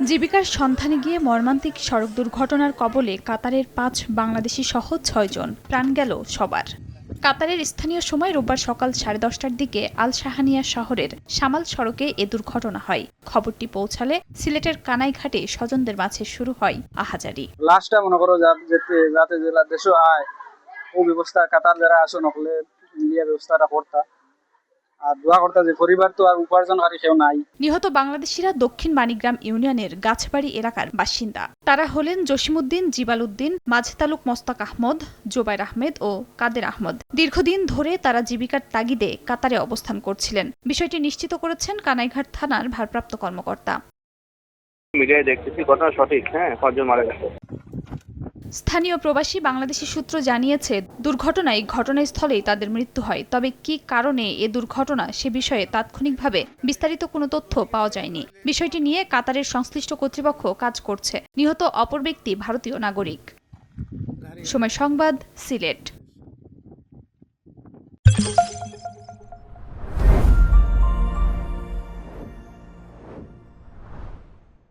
জীবিকার সন্ধানে গিয়ে মর্মান্তিক সড়ক দুর্ঘটনার কবলে কাতারের ৫ বাংলাদেশি সহ ৬ জন, প্রাণ গেল সবার। কাতারের স্থানীয় সময় রোববার সকাল 10:30টার দিকে আল শাহানিয়া শহরের সামাল সড়কে এ দুর্ঘটনা হয়। খবরটি পৌঁছালে সিলেটের কানাইঘাটে স্বজনদের মাঝে শুরু হয় আহাজারি। লাস্টটা মনে করো যাতে জেলা দেশও আয় ও ব্যবস্থা কাতার যারা আসো নকলে মিলিয়া ব্যবস্থাটা করতা আর দোয়া করতা যে পরিবার তো আর উপার্জনকারী কেউ নাই। নিহত বাংলাদেশিরা দক্ষিণ মানিগ্রাম ইউনিয়নের গাছবাড়ি এলাকার বাসিন্দা। তারা হলেন জসিমউদ্দিন, জিবাল উদ্দিন, মাঝতালুক মোস্তাক আহমদ, জোবাইর আহমেদ ও কাদের আহমদ। দীর্ঘদিন ধরে তারা জীবিকার তাগিদে কাতারে অবস্থান করছিলেন। বিষয়টি নিশ্চিত করেছেন কানাইঘাট থানার ভারপ্রাপ্ত কর্মকর্তা। মিডিয়ায় দেখতেছি ঘটনা সঠিক, পাঁচজন মারা গেছে। স্থানীয় প্রবাসী বাংলাদেশি সূত্র জানিয়েছে, দুর্ঘটনায় ঘটনাস্থলেই তাদের মৃত্যু হয়। তবে কী কারণে এ দুর্ঘটনা সে বিষয়ে তাৎক্ষণিকভাবে বিস্তারিত কোনো তথ্য পাওয়া যায়নি। বিষয়টি নিয়ে কাতারের সংশ্লিষ্ট কর্তৃপক্ষ কাজ করছে। নিহত অপর ব্যক্তি ভারতীয় নাগরিক। সময় সংবাদ, সিলেট।